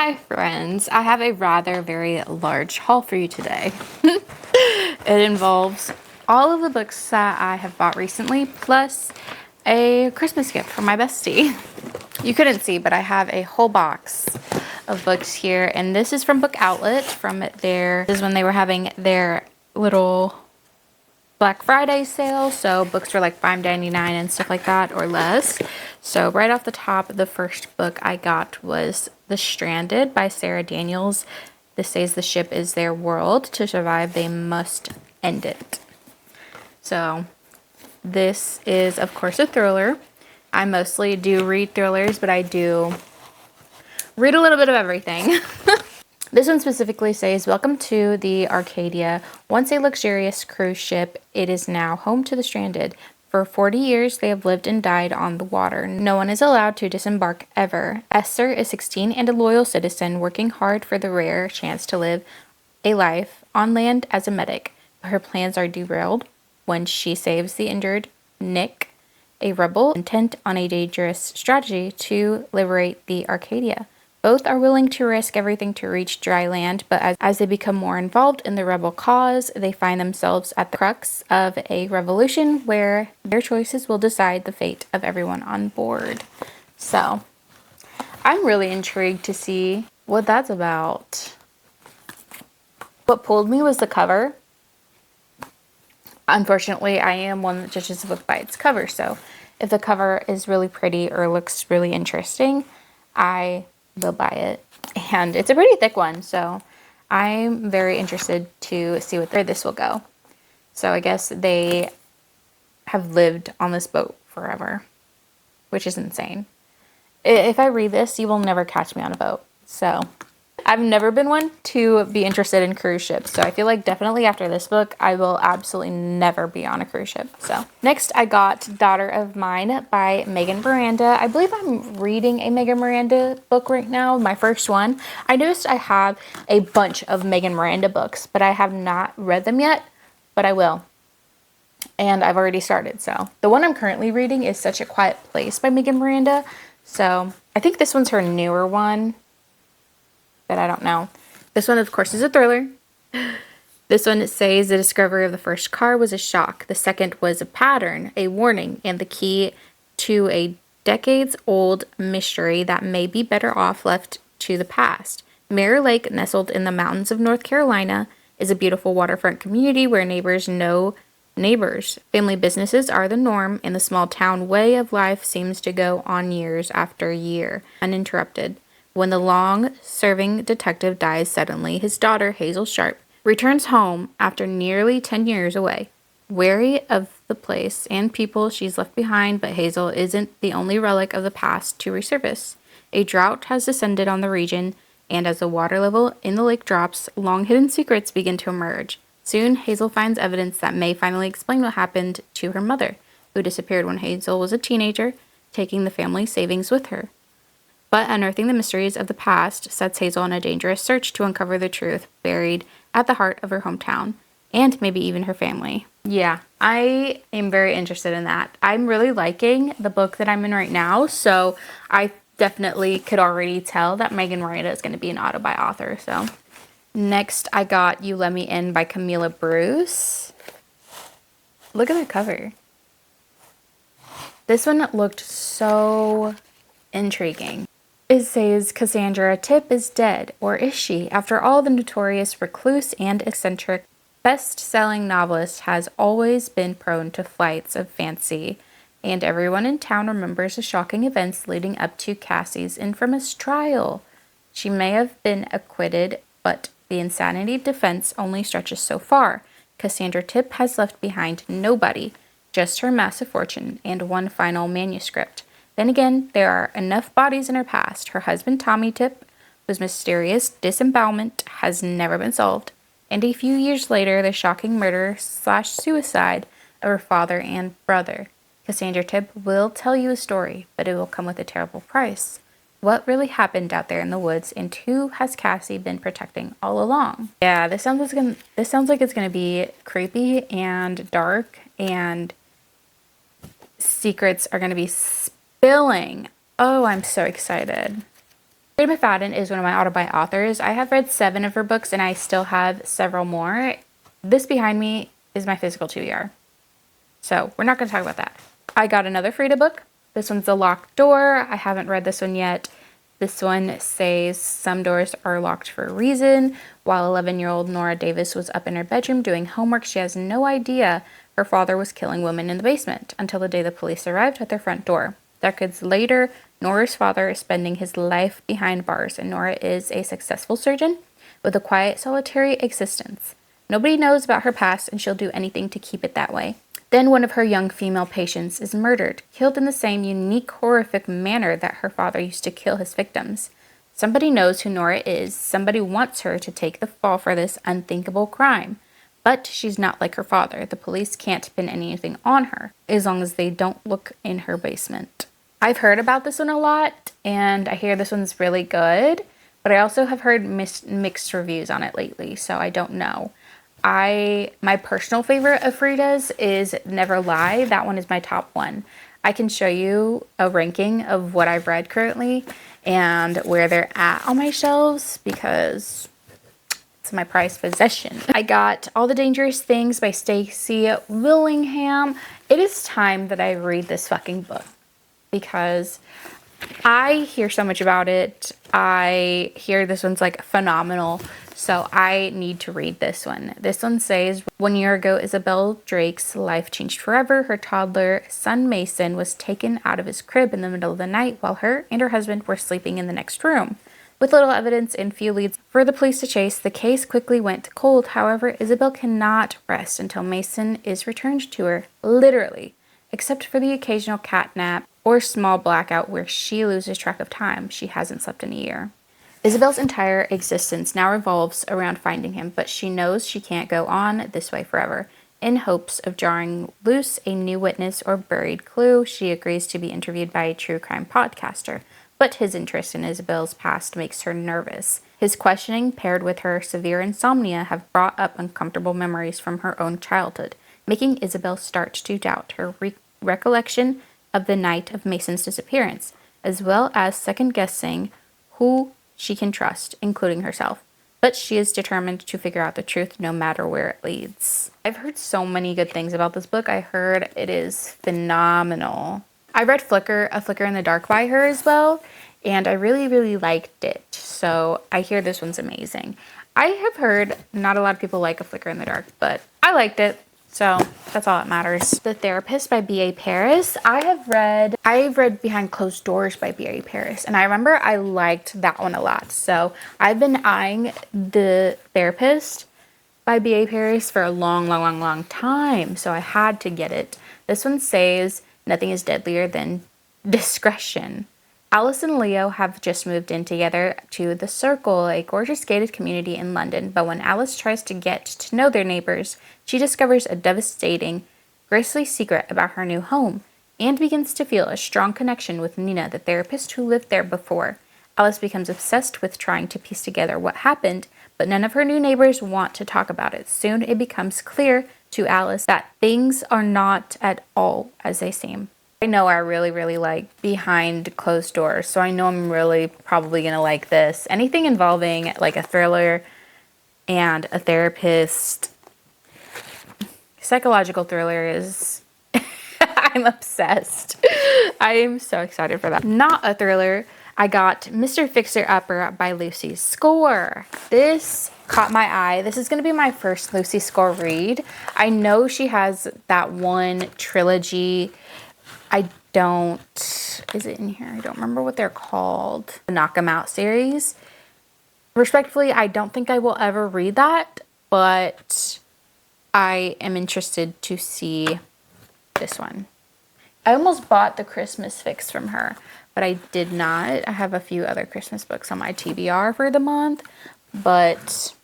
Hi friends, I have a rather very large haul for you today. It involves all of the books that I have bought recently, plus a Christmas gift for my bestie. You couldn't see, but I have a whole box of books here, and this is from Book Outlet this is when they were having their little Black Friday sale, so books were like $5.99 and stuff like that, or less. So right off the top, the first book I got was The Stranded by Sarah Daniels. This says the ship is their world. To survive, they must end it. So this is, of course, a thriller. I mostly do read thrillers, but I do read a little bit of everything. This one specifically says, welcome to the Arcadia. Once a luxurious cruise ship, it is now home to the stranded. For 40 years, they have lived and died on the water. No one is allowed to disembark ever. Esther is 16 and a loyal citizen, working hard for the rare chance to live a life on land as a medic. But her plans are derailed when she saves the injured Nick, a rebel intent on a dangerous strategy to liberate the Arcadia. Both are willing to risk everything to reach dry land, but as they become more involved in the rebel cause, they find themselves at the crux of a revolution where their choices will decide the fate of everyone on board. So, I'm really intrigued to see what that's about. What pulled me was the cover. Unfortunately, I am one that judges a book by its cover, so if the cover is really pretty or looks really interesting, I will buy it. And it's a pretty thick one, so I'm very interested to see where this will go. So I guess they have lived on this boat forever, which is insane. If I read this, you will never catch me on a boat. So I've never been one to be interested in cruise ships, so I feel like definitely after this book, I will absolutely never be on a cruise ship. So next, I got Daughter of Mine by Megan Miranda. I believe I'm reading a Megan Miranda book right now, my first one. I noticed I have a bunch of Megan Miranda books, but I have not read them yet, but I will. And I've already started, so. The one I'm currently reading is Such a Quiet Place by Megan Miranda. So I think this one's her newer one, but I don't know. This one, of course, is a thriller. This one says the discovery of the first car was a shock. The second was a pattern, a warning, and the key to a decades-old mystery that may be better off left to the past. Mirror Lake, nestled in the mountains of North Carolina, is a beautiful waterfront community where neighbors know neighbors. Family businesses are the norm, and the small town way of life seems to go on years after year, uninterrupted. When the long-serving detective dies suddenly, his daughter, Hazel Sharp, returns home after nearly 10 years away. Wary of the place and people she's left behind, but Hazel isn't the only relic of the past to resurface. A drought has descended on the region, and as the water level in the lake drops, long-hidden secrets begin to emerge. Soon, Hazel finds evidence that may finally explain what happened to her mother, who disappeared when Hazel was a teenager, taking the family savings with her. But unearthing the mysteries of the past sets Hazel on a dangerous search to uncover the truth buried at the heart of her hometown, and maybe even her family. Yeah, I am very interested in that. I'm really liking the book that I'm in right now, so I definitely could already tell that Megan Miranda is going to be an auto-buy author. So next, I got You Let Me In by Camilla Bruce. Look at that cover. This one looked so intriguing. It says Cassandra Tipp is dead, or is she? After all, the notorious recluse and eccentric best-selling novelist has always been prone to flights of fancy, and everyone in town remembers the shocking events leading up to Cassie's infamous trial. She may have been acquitted, but the insanity defense only stretches so far. Cassandra Tipp has left behind nobody, just her massive fortune and one final manuscript. Then again, there are enough bodies in her past. Her husband, Tommy Tipp, whose mysterious disembowelment has never been solved. And a few years later, the shocking murder/suicide of her father and brother. Cassandra Tipp will tell you a story, but it will come with a terrible price. What really happened out there in the woods, and who has Cassie been protecting all along? Yeah, this sounds like it's gonna be creepy and dark, and secrets are gonna be spilling. Oh, I'm so excited. Freida McFadden is one of my auto-buy authors. I have read 7 of her books and I still have several more. This behind me is my physical TBR. So we're not going to talk about that. I got another Freida book. This one's The Locked Door. I haven't read this one yet. This one says some doors are locked for a reason. While 11-year-old Nora Davis was up in her bedroom doing homework, she has no idea her father was killing women in the basement until the day the police arrived at their front door. Decades later, Nora's father is spending his life behind bars, and Nora is a successful surgeon with a quiet, solitary existence. Nobody knows about her past, and she'll do anything to keep it that way. Then one of her young female patients is murdered, killed in the same unique, horrific manner that her father used to kill his victims. Somebody knows who Nora is. Somebody wants her to take the fall for this unthinkable crime. But she's not like her father. The police can't pin anything on her, as long as they don't look in her basement. I've heard about this one a lot, and I hear this one's really good, but I also have heard mixed reviews on it lately, so I don't know. My personal favorite of Freida's is Never Lie. That one is my top one. I can show you a ranking of what I've read currently and where they're at on my shelves because it's my prized possession. I got All the Dangerous Things by Stacey Willingham. It is time that I read this fucking book because I hear so much about it. I hear this one's like phenomenal. So I need to read this one. This one says, 1 year ago, Isabel Drake's life changed forever. Her toddler son Mason was taken out of his crib in the middle of the night while her and her husband were sleeping in the next room. With little evidence and few leads for the police to chase, the case quickly went cold. However, Isabel cannot rest until Mason is returned to her, literally, except for the occasional cat nap or small blackout where she loses track of time. She hasn't slept in a year. Isabel's entire existence now revolves around finding him, but she knows she can't go on this way forever. In hopes of jarring loose a new witness or buried clue, she agrees to be interviewed by a true crime podcaster. But his interest in Isabel's past makes her nervous. His questioning, paired with her severe insomnia, have brought up uncomfortable memories from her own childhood, making Isabel start to doubt her recollection of the night of Mason's disappearance, as well as second-guessing who she can trust, including herself. But she is determined to figure out the truth no matter where it leads. I've heard so many good things about this book. I heard it is phenomenal. I read A Flicker in the Dark by her as well, and I really, really liked it. So I hear this one's amazing. I have heard not a lot of people like A Flicker in the Dark, but I liked it. So that's all that matters. The Therapist by B.A. Paris. I've read Behind Closed Doors by B.A. Paris, and I remember I liked that one a lot. So I've been eyeing The Therapist by B.A. Paris for a long time, so I had to get it. This one says, nothing is deadlier than discretion. Alice and Leo have just moved in together to The Circle, a gorgeous gated community in London, but when Alice tries to get to know their neighbors, she discovers a devastating, grisly secret about her new home, and begins to feel a strong connection with Nina, the therapist who lived there before. Alice becomes obsessed with trying to piece together what happened, but none of her new neighbors want to talk about it. Soon it becomes clear to Alice that things are not at all as they seem. I know I really like Behind Closed Doors, so I know I'm really probably going to like this. Anything involving like a thriller and a therapist, psychological thriller is, I'm obsessed. I am so excited for that. Not a thriller, I got Mr. Fixer-Upper by Lucy Score. This caught my eye. This is going to be my first Lucy Score read. I know she has that one trilogy. Is it in here? I don't remember what they're called. The Knock 'Em Out series. Respectfully, I don't think I will ever read that, but I am interested to see this one. I almost bought the Christmas fix from her, but I did not. I have a few other Christmas books on my TBR for the month, but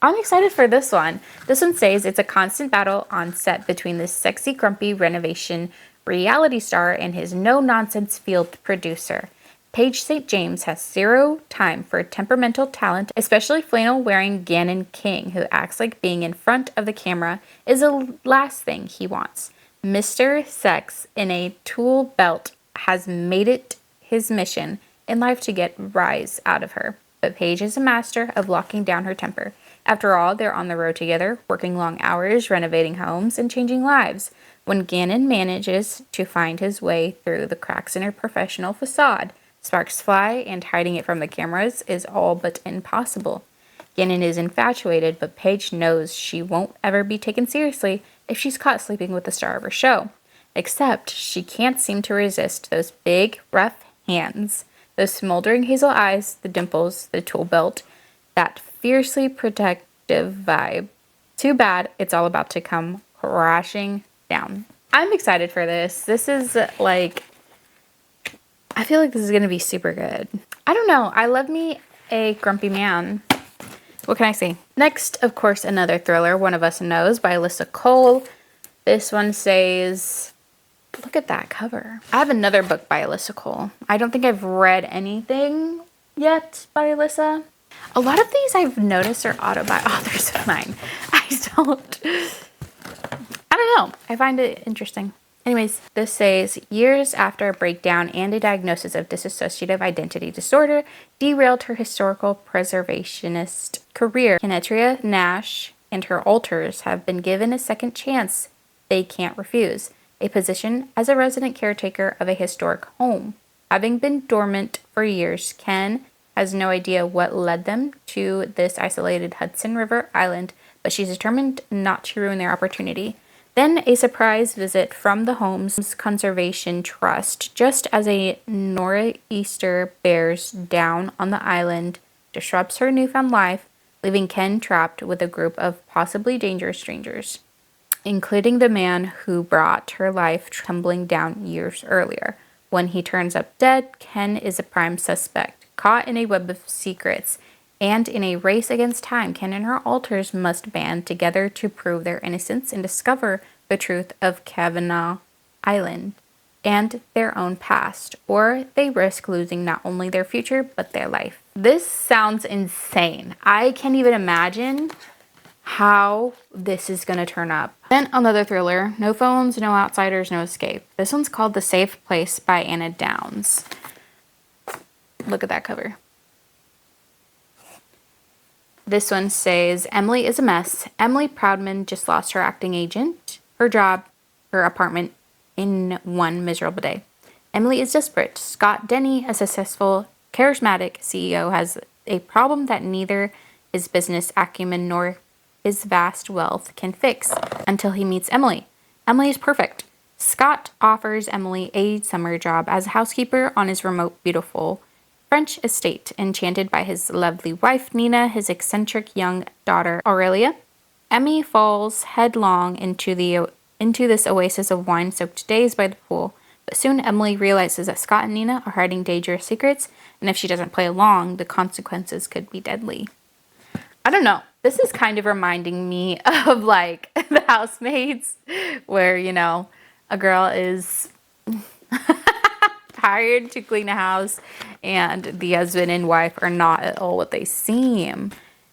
I'm excited for this one. This one says it's a constant battle on set between this sexy, grumpy renovation reality star and his no-nonsense field producer. Paige St. James has zero time for temperamental talent, especially flannel-wearing Gannon King, who acts like being in front of the camera is the last thing he wants. Mr. Sex in a tool belt has made it his mission in life to get rise out of her. But Paige is a master of locking down her temper. After all, they're on the road together, working long hours, renovating homes, and changing lives. When Gannon manages to find his way through the cracks in her professional facade, sparks fly, and hiding it from the cameras is all but impossible. Gannon is infatuated, but Paige knows she won't ever be taken seriously if she's caught sleeping with the star of her show. Except she can't seem to resist those big, rough hands, those smoldering hazel eyes, the dimples, the tool belt, that fiercely protective vibe. Too bad it's all about to come crashing down. I'm excited for this. This is like, I feel like this is going to be super good. I don't know. I love me a grumpy man. What can I say? Next, of course, another thriller, One of Us Knows by Alyssa Cole. This one says, look at that cover. I have another book by Alyssa Cole. I don't think I've read anything yet by Alyssa. A lot of these I've noticed are authors of mine. I don't know. I find it interesting. Anyways, this says, years after a breakdown and a diagnosis of dissociative identity disorder derailed her historical preservationist career, Kenetria Nash and her alters have been given a second chance they can't refuse, a position as a resident caretaker of a historic home. Having been dormant for years, Ken has no idea what led them to this isolated Hudson River island, but she's determined not to ruin their opportunity. Then a surprise visit from the home's conservation trust, just as a nor'easter bears down on the island, disrupts her newfound life, leaving Ken trapped with a group of possibly dangerous strangers, including the man who brought her life tumbling down years earlier. When he turns up dead, Ken is a prime suspect, caught in a web of secrets. And in a race against time, Ken and her alters must band together to prove their innocence and discover the truth of Kavanaugh Island and their own past, or they risk losing not only their future, but their life. This sounds insane. I can't even imagine how this is going to turn up. Then another thriller, No Phones, No Outsiders, No Escape. This one's called The Safe Place by Anna Downs. Look at that cover. This one says, Emily is a mess. Emily Proudman just lost her acting agent, her job, her apartment in one miserable day. Emily is desperate. Scott Denny, a successful, charismatic CEO, has a problem that neither his business acumen nor his vast wealth can fix until he meets Emily. Emily is perfect. Scott offers Emily a summer job as a housekeeper on his remote, beautiful French estate, enchanted by his lovely wife, Nina, his eccentric young daughter, Aurelia. Emmy falls headlong into this oasis of wine-soaked days by the pool, but soon Emily realizes that Scott and Nina are hiding dangerous secrets, and if she doesn't play along, the consequences could be deadly. I don't know. This is kind of reminding me of, like, The Housemaids, where, you know, a girl is hired to clean a house, and the husband and wife are not at all what they seem.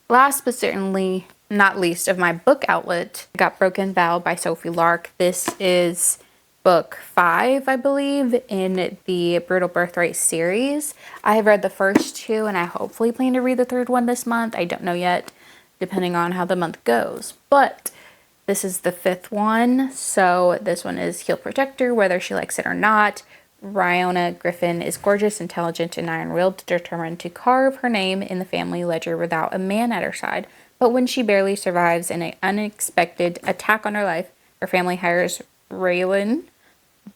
Last but certainly not least of my book outlet, I got Broken Vow by Sophie Lark. This is book 5, I believe, in the Brutal Birthright series. I have read the first 2, and I hopefully plan to read the 3rd one this month. I don't know yet, depending on how the month goes. But this is the 5th one, so this one is He'll Protect Her, whether she likes it or not. Riona Griffin is gorgeous, intelligent, and iron-willed, determined to carve her name in the family ledger without a man at her side. But when she barely survives an unexpected attack on her life, her family hires Raylan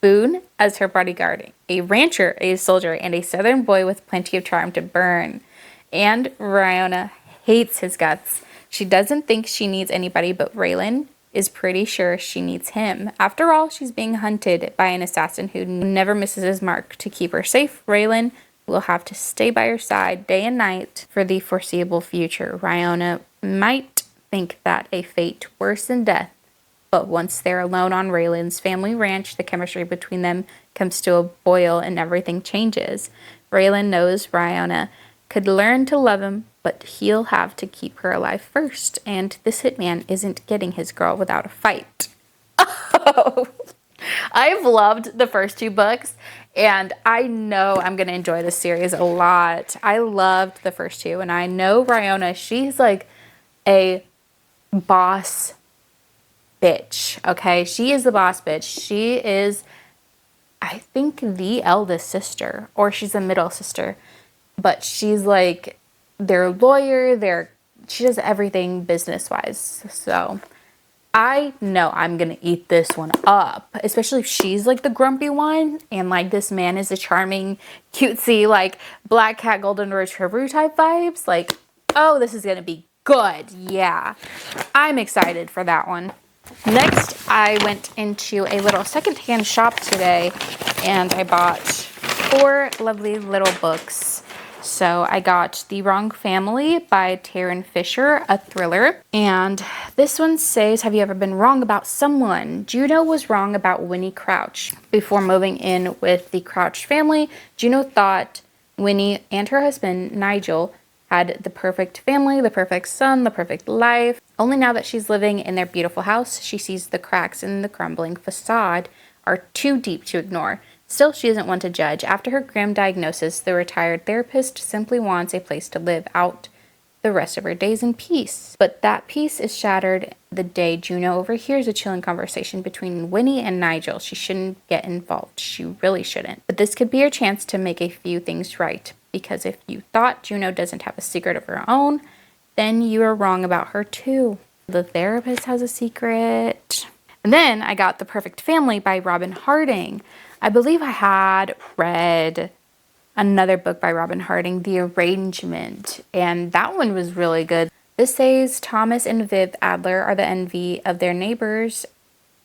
Boone as her bodyguard, a rancher, a soldier, and a southern boy with plenty of charm to burn. And Riona hates his guts. She doesn't think she needs anybody, but Raylan is pretty sure she needs him. After all, she's being hunted by an assassin who never misses his mark. To keep her safe, Raylan will have to stay by her side day and night for the foreseeable future. Riona might think that a fate worse than death, but once they're alone on Raylan's family ranch, the chemistry between them comes to a boil and everything changes. Raylan knows Riona could learn to love him, but he'll have to keep her alive first, and this hitman isn't getting his girl without a fight. Oh, I've loved the first 2 books, and I know I'm going to enjoy this series a lot. I loved the first 2, and I know Riona, she's like a boss bitch, okay? She is the boss bitch. She is, I think, the eldest sister, or she's the middle sister, but she's like their lawyer, she does everything business-wise, so I know I'm gonna eat this one up, especially if she's like the grumpy one and like this man is a charming, cutesy, like black cat golden retriever type vibes. Like, oh, this is gonna be good. Yeah, I'm excited for that one. Next, I went into a little secondhand shop today and I bought 4 lovely little books. So I got The Wrong Family by Taryn Fisher, a thriller. And this one says, have you ever been wrong about someone? Juno was wrong about Winnie Crouch. Before moving in with the Crouch family, Juno thought Winnie and her husband, Nigel, had the perfect family, the perfect son, the perfect life. Only now that she's living in their beautiful house, she sees the cracks in the crumbling facade are too deep to ignore. Still, she isn't one to judge. After her grim diagnosis, the retired therapist simply wants a place to live out the rest of her days in peace. But that peace is shattered the day Juno overhears a chilling conversation between Winnie and Nigel. She shouldn't get involved. She really shouldn't. But this could be her chance to make a few things right. Because if you thought Juno doesn't have a secret of her own, then you are wrong about her too. The therapist has a secret. And then I got The Perfect Family by Robin Harding. I believe I had read another book by Robin Harding, The Arrangement, and that one was really good. This says Thomas and Viv Adler are the envy of their neighbors,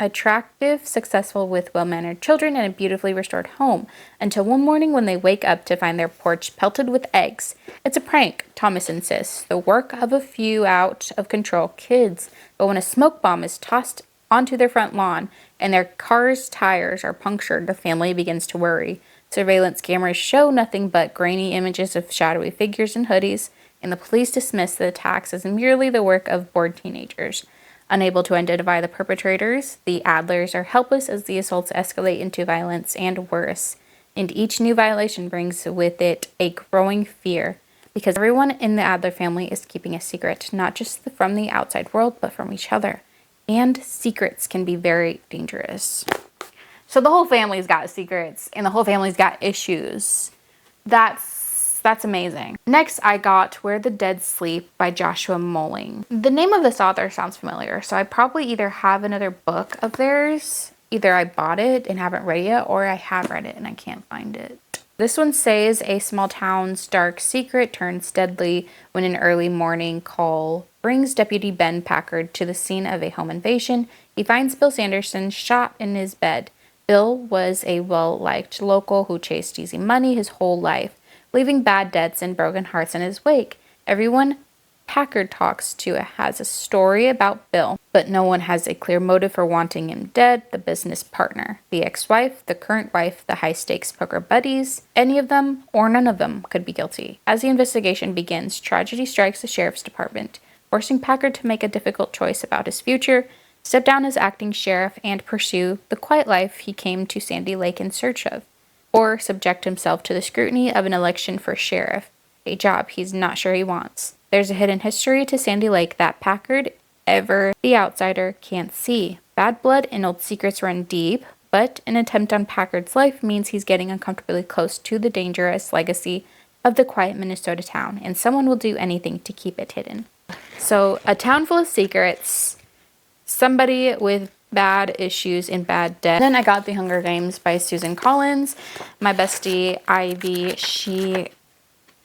attractive, successful with well-mannered children and a beautifully restored home, until one morning when they wake up to find their porch pelted with eggs. It's a prank, Thomas insists, the work of a few out-of-control kids. But when a smoke bomb is tossed onto their front lawn and their car's tires are punctured, the family begins to worry. Surveillance cameras show nothing but grainy images of shadowy figures in hoodies, and the police dismiss the attacks as merely the work of bored teenagers. Unable to identify the perpetrators, the Adlers are helpless as the assaults escalate into violence and worse. And each new violation brings with it a growing fear, because everyone in the Adler family is keeping a secret, not just from the outside world, but from each other. And secrets can be very dangerous. So the whole family's got secrets, and the whole family's got issues. That's amazing. Next, I got Where the Dead Sleep by Joshua Moling. The name of this author sounds familiar, so I probably either have another book of theirs, either I bought it and haven't read it yet, or I have read it and I can't find it. This one says a small town's dark secret turns deadly when an early morning call brings Deputy Ben Packard to the scene of a home invasion. He finds Bill Sanderson shot in his bed. Bill was a well-liked local who chased easy money his whole life, leaving bad debts and broken hearts in his wake. Everyone Packard talks to has a story about Bill, but no one has a clear motive for wanting him dead. The business partner, the ex-wife, the current wife, the high-stakes poker buddies, any of them or none of them could be guilty. As the investigation begins, tragedy strikes the sheriff's department, forcing Packard to make a difficult choice about his future, step down as acting sheriff, and pursue the quiet life he came to Sandy Lake in search of, or subject himself to the scrutiny of an election for sheriff, a job he's not sure he wants. There's a hidden history to Sandy Lake that Packard, ever the outsider, can't see. Bad blood and old secrets run deep, but an attempt on Packard's life means he's getting uncomfortably close to the dangerous legacy of the quiet Minnesota town, and someone will do anything to keep it hidden. So, a town full of secrets, somebody with bad issues and bad debt. Then I got The Hunger Games by Susan Collins. My bestie Ivy, she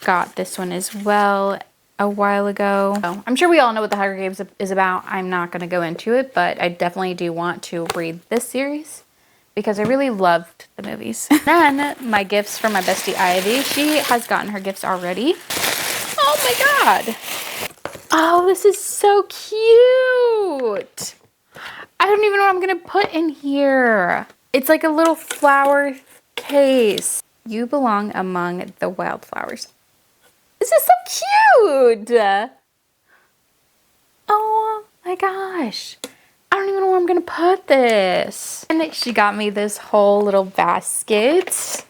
got this one as well a while ago. So I'm sure we all know what The Hunger Games is about. I'm not going to go into it, but I definitely do want to read this series because I really loved the movies. Then my gifts from my bestie Ivy. She has gotten her gifts already. Oh my god. Oh, this is so cute. I don't even know what I'm going to put in here. It's like a little flower case. You belong among the wildflowers. This is so cute. Oh my gosh. I don't even know where I'm gonna put this. And she got me this whole little basket.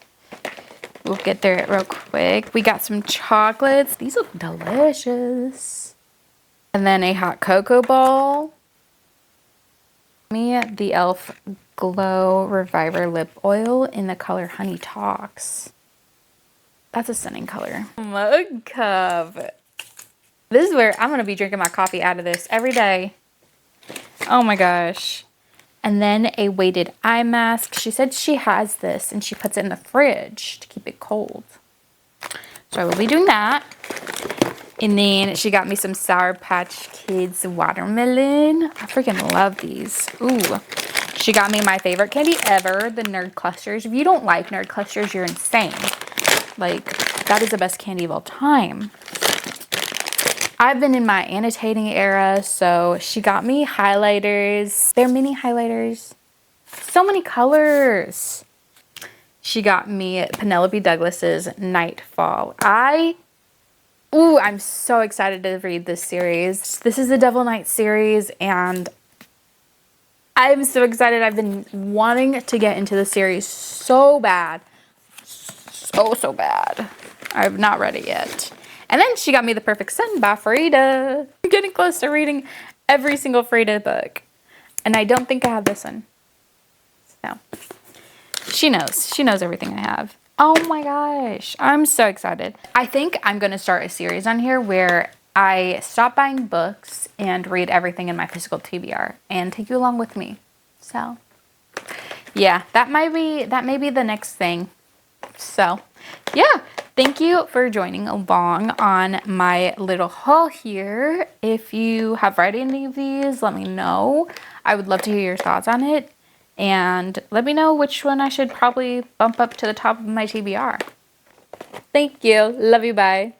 We'll get through it real quick. We got some chocolates. These look delicious. And then a hot cocoa ball. Me the e.l.f. Glow Reviver Lip Oil in the color Honey Talks. That's a stunning color. Mug cup. This is where I'm gonna be drinking my coffee out of this every day. Oh my gosh. And then a weighted eye mask. She said she has this and she puts it in the fridge to keep it cold. So I will be doing that. And then she got me some Sour Patch Kids watermelon. I freaking love these. Ooh. She got me my favorite candy ever, the Nerd Clusters. If you don't like Nerd Clusters, you're insane. Like, that is the best candy of all time. I've been in my annotating era, so she got me highlighters. They're mini highlighters. So many colors. She got me Penelope Douglas's Nightfall. I'm so excited to read this series. This is the Devil Knight series, and I'm so excited. I've been wanting to get into the series so bad. So bad. I've not read it yet. And then she got me The Perfect Son by Frida. I'm getting close to reading every single Frida book. And I don't think I have this one. So, she knows. She knows everything I have. Oh my gosh. I'm so excited. I think I'm going to start a series on here where I stop buying books and read everything in my physical TBR and take you along with me. So, yeah, that may be the next thing. So, yeah, thank you for joining along on my little haul here. If you have read any of these, let me know. I would love to hear your thoughts on it. And let me know which one I should probably bump up to the top of my TBR. Thank you. Love you. Bye.